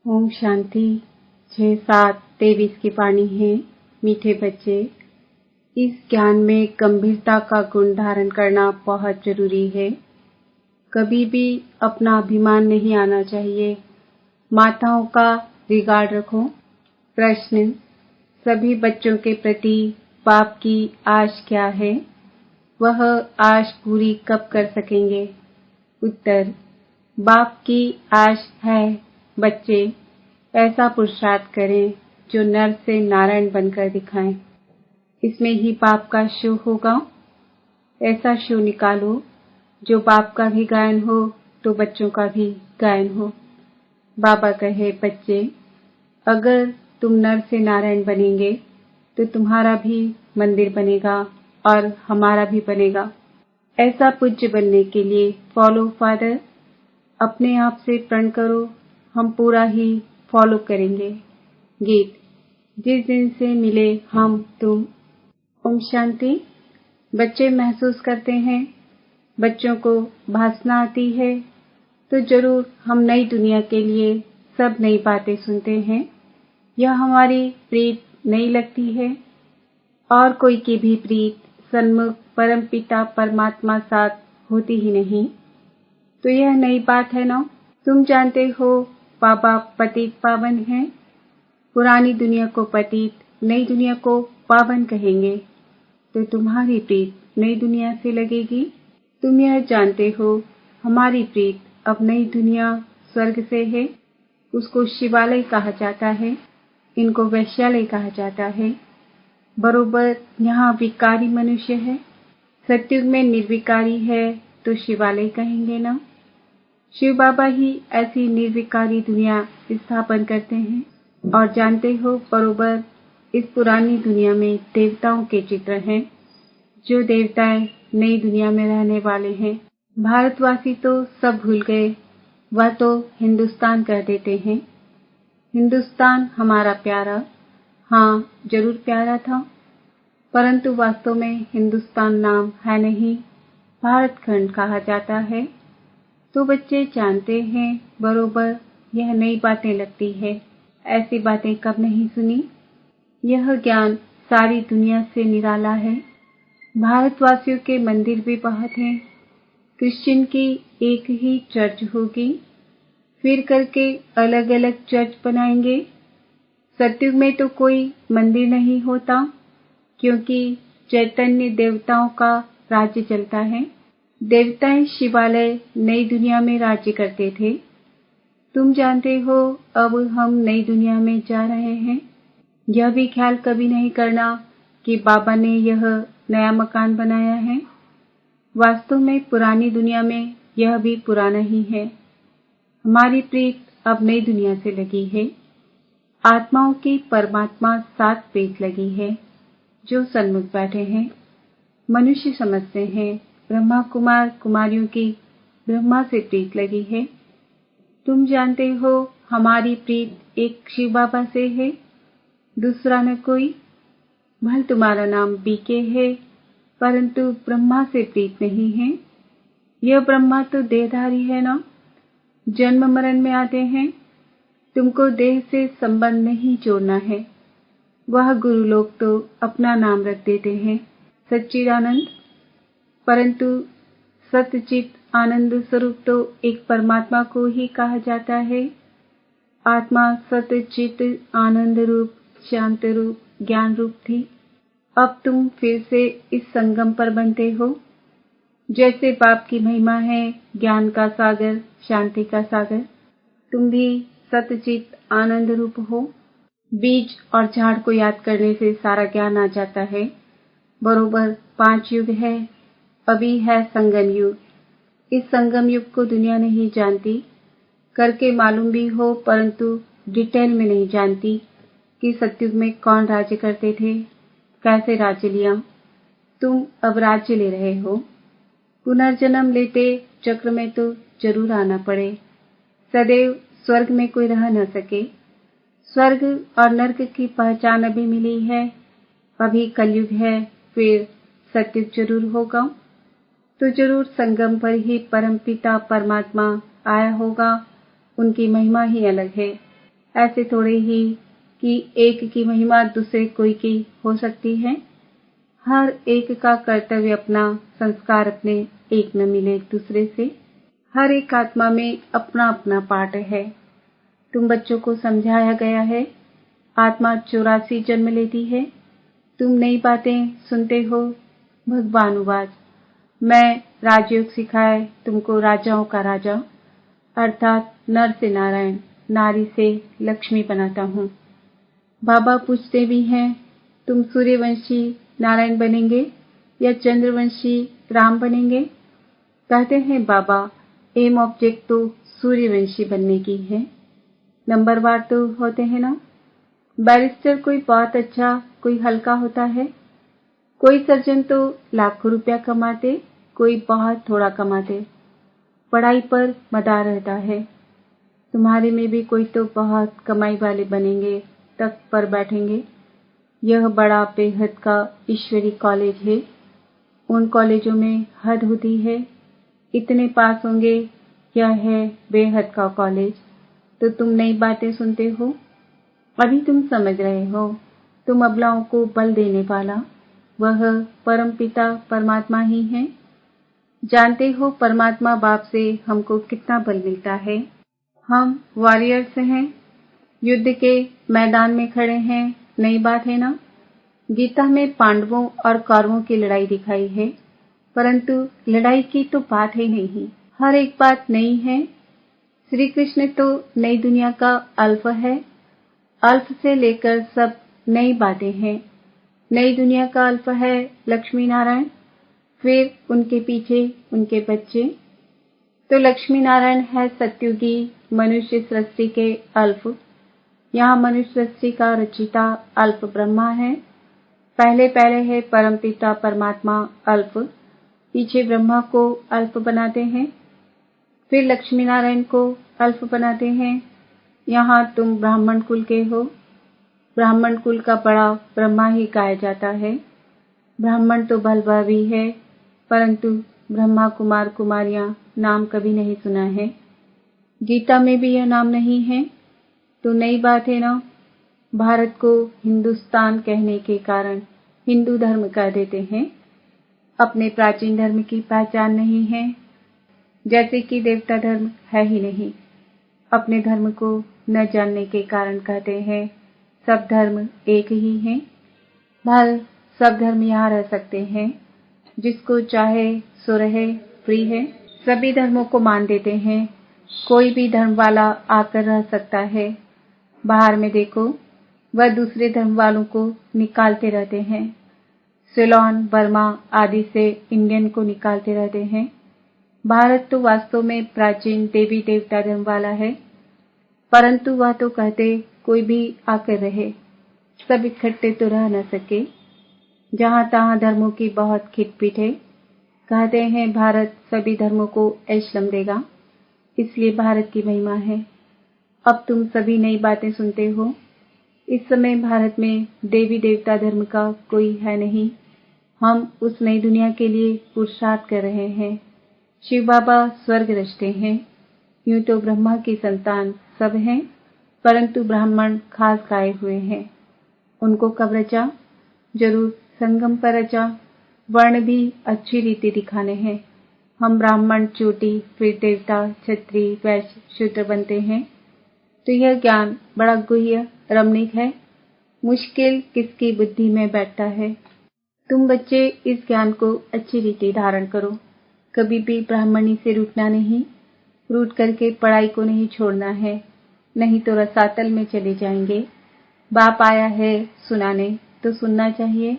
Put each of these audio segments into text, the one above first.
ओम शांति 6-7-23 की वाणी है। मीठे बच्चे, इस ज्ञान में गंभीरता का गुण धारण करना बहुत जरूरी है। कभी भी अपना अभिमान नहीं आना चाहिए। माताओं का रिगार्ड रखो। प्रश्न: सभी बच्चों के प्रति बाप की आश क्या है? वह आश पूरी कब कर सकेंगे? उत्तर: बाप की आश है बच्चे ऐसा पुरुषार्थ करें जो नर से नारायण बनकर दिखाएं। इसमें ही बाप का शो होगा। ऐसा शो निकालो जो बाप का भी गायन हो तो बच्चों का भी गायन हो। बाबा कहे, बच्चे अगर तुम नर से नारायण बनेंगे तो तुम्हारा भी मंदिर बनेगा और हमारा भी बनेगा। ऐसा पूज्य बनने के लिए फॉलो फादर, अपने आप से प्रण करो, हम पूरा ही फॉलो करेंगे। गीत: जिस दिन से मिले हम तुम। ओम शांति। बच्चे महसूस करते हैं, बच्चों को भासना आती है तो जरूर हम नई दुनिया के लिए सब नई बातें सुनते हैं। यह हमारी प्रीत नहीं लगती है और कोई की भी प्रीत सन्मुख परमपिता परमात्मा साथ होती ही नहीं। तो यह नई बात है ना। तुम जानते हो बाबा पतित पावन हैं। पुरानी दुनिया को पतित, नई दुनिया को पावन कहेंगे तो तुम्हारी प्रीत नई दुनिया से लगेगी। तुम यह जानते हो हमारी प्रीत अब नई दुनिया स्वर्ग से है। उसको शिवालय कहा जाता है, इनको वैश्यालय कहा जाता है। बरोबर यहाँ विकारी मनुष्य है। सत्युग में निर्विकारी है तो शिवालय कहेंगे ना। शिव बाबा ही ऐसी निर्विकारी दुनिया स्थापन करते हैं और जानते हो बरोबर इस पुरानी दुनिया में देवताओं के चित्र हैं। जो देवताएं नई दुनिया में रहने वाले हैं। भारतवासी तो सब भूल गए, वह तो हिंदुस्तान कह देते हैं। हिंदुस्तान हमारा प्यारा, हाँ जरूर प्यारा था, परंतु वास्तव में हिंदुस्तान नाम है नहीं, भारत खंड कहा जाता है। तो बच्चे जानते हैं बरोबर यह नई बातें लगती है। ऐसी बातें कब नहीं सुनी। यह ज्ञान सारी दुनिया से निराला है। भारतवासियों के मंदिर भी बहुत हैं। क्रिश्चियन की एक ही चर्च होगी, फिर करके अलग अलग चर्च बनाएंगे। सत्युग में तो कोई मंदिर नहीं होता क्योंकि चैतन्य देवताओं का राज्य चलता है। देवताएं शिवालय नई दुनिया में राज्य करते थे। तुम जानते हो अब हम नई दुनिया में जा रहे हैं। यह भी ख्याल कभी नहीं करना कि बाबा ने यह नया मकान बनाया है। वास्तव में पुरानी दुनिया में यह भी पुराना ही है। हमारी प्रीत अब नई दुनिया से लगी है। आत्माओं की परमात्मा साथ प्रीत लगी है जो सन्मुख बैठे हैं। मनुष्य समझते हैं ब्रह्मा कुमार कुमारियों की ब्रह्मा से प्रीत लगी है। तुम जानते हो हमारी प्रीत एक शिव बाबा से है, दूसरा न कोई। भल तुम्हारा नाम बीके है, परंतु ब्रह्मा से प्रीत नहीं है। यह ब्रह्मा तो देहधारी है ना, जन्म मरण में आते हैं। तुमको देह से संबंध नहीं जोड़ना है। वह गुरु लोग तो अपना नाम रख देते हैं सच्चिदानंद, परंतु सतचित आनंद स्वरूप तो एक परमात्मा को ही कहा जाता है। आत्मा सतचित आनंद रूप, शांत रूप, ज्ञान रूप थी। अब तुम फिर से इस संगम पर बनते हो। जैसे बाप की महिमा है ज्ञान का सागर, शांति का सागर, तुम भी सतचित आनंद रूप हो। बीज और झाड़ को याद करने से सारा ज्ञान आ जाता है। बरोबर 5 युग है। अभी है संगम युग। इस संगम युग को दुनिया नहीं जानती, करके मालूम भी हो परंतु डिटेल में नहीं जानती कि सत्युग में कौन राज्य करते थे, कैसे राज्य लिया। तुम अब राज्य ले रहे हो। पुनर्जन्म लेते चक्र में तो जरूर आना पड़े। सदैव स्वर्ग में कोई रह न सके। स्वर्ग और नर्क की पहचान अभी मिली है। अभी कलयुग है, फिर सत्युग जरूर होगा। तो जरूर संगम पर ही परमपिता परमात्मा आया होगा। उनकी महिमा ही अलग है। ऐसे थोड़े ही कि एक की महिमा दूसरे कोई की हो सकती है। हर एक का कर्तव्य अपना, संस्कार अपने, एक न मिले एक दूसरे से। हर एक आत्मा में अपना अपना पार्ट है। तुम बच्चों को समझाया गया है, आत्मा 84 जन्म लेती है। तुम नई बातें सुनते हो। भगवानुवाच, मैं राजयोग सिखाए तुमको राजाओं का राजा, अर्थात नर से नारायण, नारी से लक्ष्मी बनाता हूँ। बाबा पूछते भी हैं, तुम सूर्यवंशी नारायण बनेंगे या चंद्रवंशी राम बनेंगे? कहते हैं बाबा, एम ऑब्जेक्ट तो सूर्यवंशी बनने की है। नंबरवार तो होते हैं ना। बैरिस्टर कोई बहुत अच्छा, कोई हल्का होता है। कोई सर्जन तो लाखों रुपया कमाते, कोई बहुत थोड़ा कमाते। पढ़ाई पर मदार रहता है। तुम्हारे में भी कोई तो बहुत कमाई वाले बनेंगे, तख्त पर बैठेंगे। यह बड़ा बेहद का ईश्वरी कॉलेज है। उन कॉलेजों में हद होती है, इतने पास होंगे। यह है बेहद का कॉलेज। तो तुम नई बातें सुनते हो। अभी तुम समझ रहे हो। तुम अबलाओं को बल देने वाला वह परम पिता परमात्मा ही है। जानते हो परमात्मा बाप से हमको कितना बल मिलता है। हम वॉरियर्स हैं, युद्ध के मैदान में खड़े हैं। नई बात है ना। गीता में पांडवों और कौरवों की लड़ाई दिखाई है, परंतु लड़ाई की तो बात ही नहीं। हर एक बात नई है। श्री कृष्ण तो नई दुनिया का अल्फ है। अल्फ से लेकर सब नई बातें हैं। नई दुनिया का अल्फ है लक्ष्मी नारायण, फिर उनके पीछे उनके बच्चे। तो लक्ष्मी नारायण है सत्युगी मनुष्य सृष्टि के अल्फ। यहाँ मनुष्य सृष्टि का रचिता अल्प ब्रह्मा है। पहले पहले है परमपिता परमात्मा अल्प, पीछे ब्रह्मा को अल्प बनाते हैं, फिर लक्ष्मी नारायण को अल्प बनाते हैं। यहाँ तुम ब्राह्मण कुल के हो। ब्राह्मण कुल का बड़ा ब्रह्मा ही कहा जाता है। ब्राह्मण तो भलवा भी है, परंतु ब्रह्मा कुमार कुमारियां नाम कभी नहीं सुना है। गीता में भी यह नाम नहीं है। तो नई बात है ना। भारत को हिंदुस्तान कहने के कारण हिंदू धर्म कह देते हैं। अपने प्राचीन धर्म की पहचान नहीं है, जैसे कि देवता धर्म है ही नहीं। अपने धर्म को न जानने के कारण कहते हैं सब धर्म एक ही हैं। भल सब धर्म यहाँ रह सकते हैं, जिसको चाहे सो रहे, फ्री है। सभी धर्मों को मान देते हैं। कोई भी धर्म वाला आकर रह सकता है। बाहर में देखो, वह दूसरे धर्म वालों को निकालते रहते हैं। सिलोन, बर्मा आदि से इंडियन को निकालते रहते हैं। भारत तो वास्तव में प्राचीन देवी देवता धर्म वाला है, परंतु वह तो कहते कोई भी आकर रहे, सब इकट्ठे तो रह न सके। जहाँ तहाँ धर्मों की बहुत खिटपिट है। कहते हैं भारत सभी धर्मों को ऐश्लम देगा, इसलिए भारत की महिमा है। अब तुम सभी नई बातें सुनते हो। इस समय भारत में देवी देवता धर्म का कोई है नहीं। हम उस नई दुनिया के लिए पुरुषार्थ कर रहे हैं। शिव बाबा स्वर्ग रचते हैं। यूं तो ब्रह्मा की संतान सब हैं, परंतु ब्राह्मण खास गाए हुए हैं। उनको कब रचा? जरूर संगम पर रचा। वर्ण भी अच्छी रीति दिखाने हैं। हम ब्राह्मण चोटी, फिर देवता, क्षत्रिय, वैश्य, शूद्र बनते हैं। तो यह ज्ञान बड़ा गुह्य रमणीक है। मुश्किल किसकी बुद्धि में बैठता है। तुम बच्चे इस ज्ञान को अच्छी रीति धारण करो। कभी भी ब्राह्मणी से रूठना नहीं। रूठ करके पढ़ाई को नहीं छोड़ना है, नहीं तो रसातल में चले जाएंगे। बाप आया है सुनाने, तो सुनना चाहिए।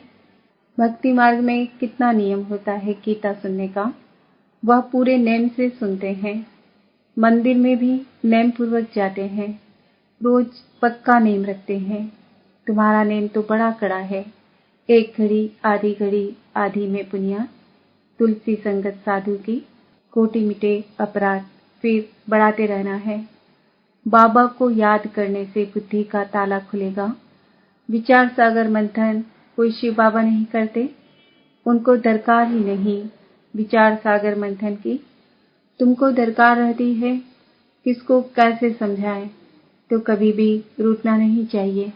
भक्ति मार्ग में कितना नियम होता है गीता सुनने का, वह पूरे नेम से सुनते हैं। मंदिर में भी नेम पूर्वक जाते हैं। रोज पक्का नेम रखते हैं। तुम्हारा नेम तो बड़ा कड़ा है। एक घड़ी आधी में पुनिया, तुलसी संगत साधु की, कोटि मिटे अपराध, फिर बढ़ाते रहना है। बाबा को याद करने से बुद्धि का ताला खुलेगा। विचार सागर मंथन कोई शिव बाबा नहीं करते। उनको दरकार ही नहीं विचार सागर मंथन की। तुमको दरकार रहती है। किसको कैसे समझाएं। तो कभी भी रूठना नहीं चाहिए।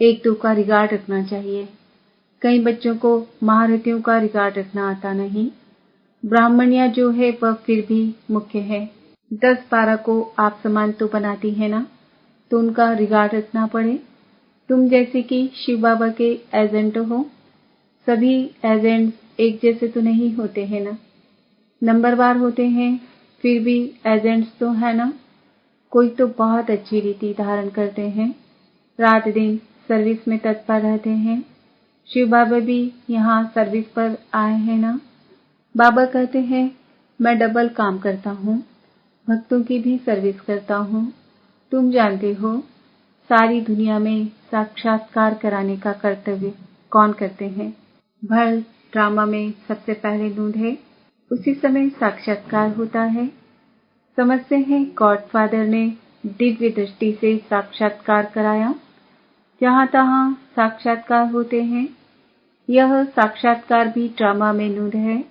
एक दो का रिगार्ड रखना चाहिए। कई बच्चों को महारथियों का रिगार्ड रखना आता नहीं। ब्राह्मणिया जो है वह फिर भी मुख्य है। 10-12 को आप समान तो बनाती है ना, तो उनका रिगार्ड रखना पड़े। तुम जैसे कि शिव बाबा के एजेंट हो। सभी एजेंट्स एक जैसे तो नहीं होते हैं ना, नंबरवार होते हैं, फिर भी एजेंट्स तो है ना। कोई तो बहुत अच्छी रीति धारण करते हैं, रात दिन सर्विस में तत्पर रहते हैं। शिव बाबा भी यहाँ सर्विस पर आए हैं ना। बाबा कहते हैं मैं डबल काम करता हूँ, भक्तों की भी सर्विस करता हूँ। तुम जानते हो सारी दुनिया में साक्षात्कार कराने का कर्तव्य कौन करते हैं? भर ड्रामा में सबसे पहले ढूंढे, उसी समय साक्षात्कार होता है। समझते हैं गॉडफादर ने दिव्य दृष्टि से साक्षात्कार कराया। जहाँ तहाँ साक्षात्कार होते हैं। यह साक्षात्कार भी ड्रामा में नूड है।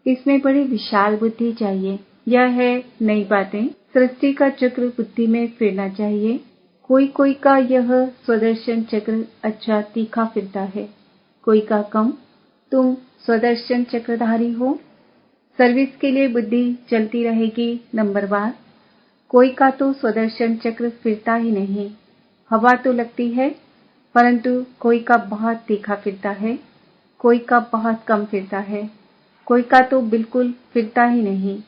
इसमें बड़ी विशाल बुद्धि चाहिए। यह है नई बातें। सृष्टि का चक्र बुद्धि में फिरना चाहिए। कोई कोई का यह स्वदर्शन चक्र अच्छा तीखा फिरता है, कोई का कम। तुम स्वदर्शन चक्रधारी हो। सर्विस के लिए बुद्धि चलती रहेगी नंबरवार। कोई का तो स्वदर्शन चक्र फिरता ही नहीं। हवा तो लगती है, परंतु कोई का बहुत तीखा फिरता है, कोई का बहुत कम फिरता है, कोई का तो बिल्कुल फिरता ही नहीं।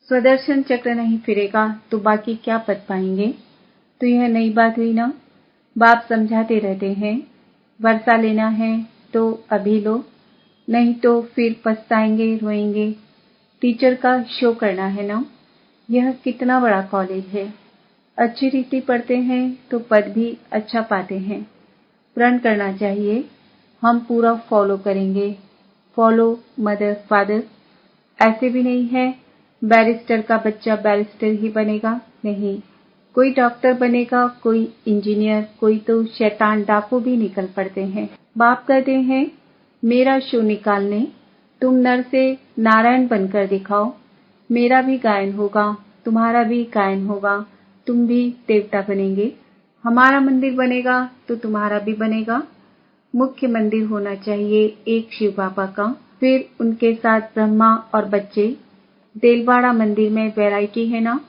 स्वदर्शन चक्र नहीं फिरेगा तो बाकी क्या पद पाएंगे? तो यह नई बात हुई ना। बाप समझाते रहते हैं, वर्षा लेना है तो अभी लो, नहीं तो फिर पछताएंगे, रोएंगे। टीचर का शो करना है ना। यह कितना बड़ा कॉलेज है। अच्छी रीति पढ़ते हैं तो पद भी अच्छा पाते हैं। प्रण करना चाहिए, हम पूरा फॉलो करेंगे। Follow mother father. ऐसे भी नहीं है बैरिस्टर का बच्चा बैरिस्टर ही बनेगा, नहीं। कोई डॉक्टर बनेगा, कोई इंजीनियर, कोई तो शैतान डाकू भी निकल पड़ते हैं। बाप कहते हैं मेरा शो निकालने तुम नर से नारायण बनकर दिखाओ। मेरा भी गायन होगा, तुम्हारा भी गायन होगा, तुम भी देवता बनेंगे। हमारा मंदिर बनेगा तो तुम्हारा भी बनेगा। मुख्य मंदिर होना चाहिए एक शिव बाबा का, फिर उनके साथ ब्रह्मा और बच्चे। देलवाड़ा मंदिर में वैरायटी है ना।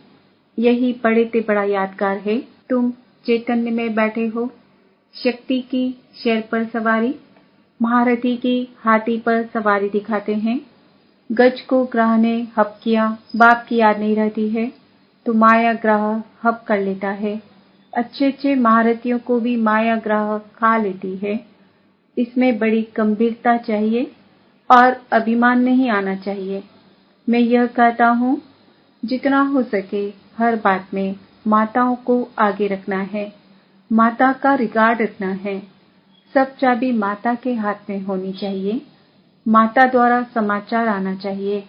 यही बड़े से बड़ा यादगार है। तुम चैतन्य में बैठे हो, शक्ति की शेर पर सवारी, महारथी की हाथी पर सवारी दिखाते हैं। गज को ग्रह ने हप किया, बाप की याद नहीं रहती है तो माया ग्रह हप कर लेता है। अच्छे अच्छे महारथियों को भी माया ग्रह खा लेती है। इसमें बड़ी गंभीरता चाहिए और अभिमान नहीं आना चाहिए। मैं यह कहता हूँ जितना हो सके हर बात में माताओं को आगे रखना है, माता का रिगार्ड रखना है। सब चाबी माता के हाथ में होनी चाहिए। माता द्वारा समाचार आना चाहिए।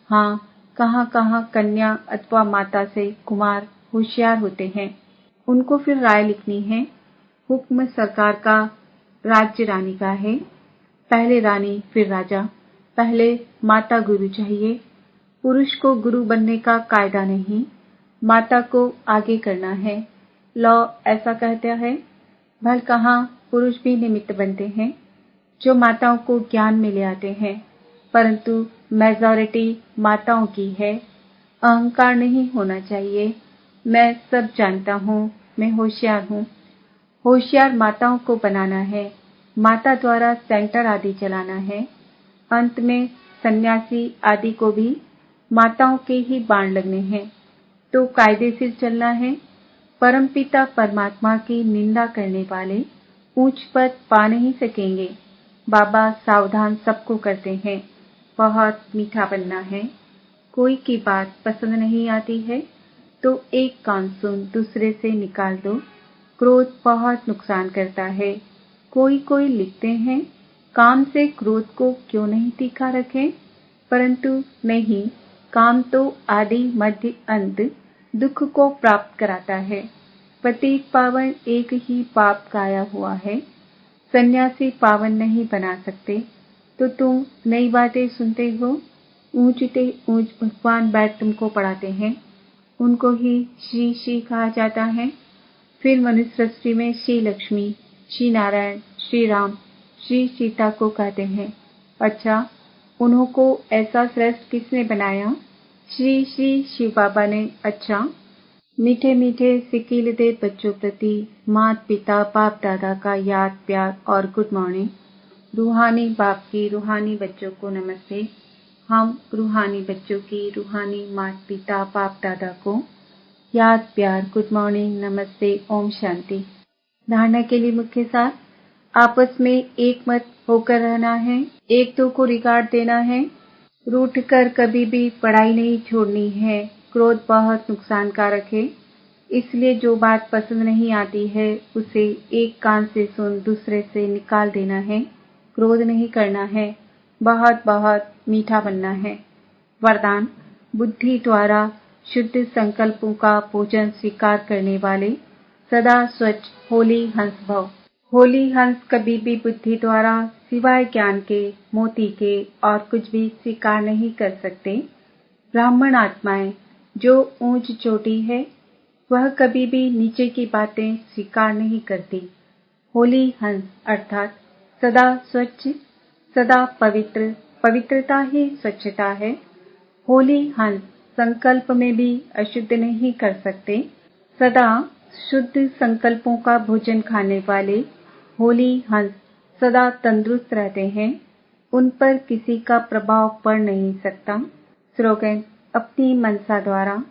हाँ, कहाँ कहाँ कन्या अथवा माता से कुमार होशियार होते हैं, उनको फिर राय लिखनी है। हुक्म सरकार का, राज्य रानी का है। पहले रानी फिर राजा। पहले माता गुरु चाहिए। पुरुष को गुरु बनने का कायदा नहीं, माता को आगे करना है। लॉ ऐसा कहता है। भल कहाँ पुरुष भी निमित्त बनते हैं जो माताओं को ज्ञान में ले आते हैं, परंतु मेजॉरिटी माताओं की है। अहंकार नहीं होना चाहिए। मैं सब जानता हूँ, मैं होशियार हूँ। होशियार माताओं को बनाना है, माता द्वारा सेंटर आदि चलाना है। अंत में सन्यासी आदि को भी माताओं के ही बाण लगने हैं, तो कायदे से चलना है। परमपिता परमात्मा की निंदा करने वाले ऊंच पद पा नहीं सकेंगे। बाबा सावधान सबको करते हैं। बहुत मीठा बनना है। कोई की बात पसंद नहीं आती है तो एक कान सुन दूसरे से निकाल दो। क्रोध बहुत नुकसान करता है। कोई कोई लिखते हैं काम से क्रोध को क्यों नहीं तीखा रखें, परंतु नहीं, काम तो आदि मध्य अंत दुख को प्राप्त कराता है। पतित पावन एक ही पाप गाया हुआ है। सन्यासी पावन नहीं बना सकते। तो तुम नई बातें सुनते हो। ऊंच ते ऊंच भगवान बैठ तुमको पढ़ाते हैं, उनको ही श्री श्री कहा जाता है। फिर मनुष्य सृष्टि में श्री लक्ष्मी, श्री नारायण, श्री राम, श्री सीता को कहते हैं। अच्छा, उन्हों को ऐसा श्रेष्ठ किसने बनाया? श्री श्री शिव बाबा ने। अच्छा, मीठे मीठे सिकीलते बच्चों प्रति माता पिता बाप दादा का याद प्यार और गुड मॉर्निंग। रूहानी बाप की रूहानी बच्चों को नमस्ते। हम रूहानी बच्चों की रूहानी माता पिता बाप दादा को याद प्यार गुड मॉर्निंग नमस्ते ओम शांति। धारणा के लिए मुख्य सार, आपस में एक मत होकर रहना है, एक दो को रिगार्ड देना है, रूठ कर कभी भी पढ़ाई नहीं छोड़नी है। क्रोध बहुत नुकसानकारक है, इसलिए जो बात पसंद नहीं आती है उसे एक कान से सुन दूसरे से निकाल देना है। क्रोध नहीं करना है, बहुत बहुत मीठा बनना है। वरदान, बुद्धि द्वारा शुद्ध संकल्पों का भोजन स्वीकार करने वाले सदा स्वच्छ होली हंस भव। होली हंस कभी भी बुद्धि द्वारा सिवाय ज्ञान के, मोती के और कुछ भी स्वीकार नहीं कर सकते। ब्राह्मण आत्माएं जो ऊंच चोटी है वह कभी भी नीचे की बातें स्वीकार नहीं करती। होली हंस अर्थात सदा स्वच्छ, सदा पवित्र, पवित्रता ही स्वच्छता है। होली हंस संकल्प में भी अशुद्ध नहीं कर सकते। सदा शुद्ध संकल्पों का भोजन खाने वाले होली हंस सदा तंदुरुस्त रहते हैं, उन पर किसी का प्रभाव पड़ नहीं सकता। स्लोगन, अपनी मनसा द्वारा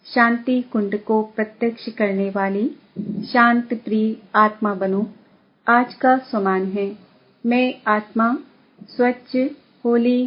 शांति कुंड को प्रत्यक्ष करने वाली शांत प्रिय आत्मा बनो। आज का स्वमान है, मैं आत्मा स्वच्छ होली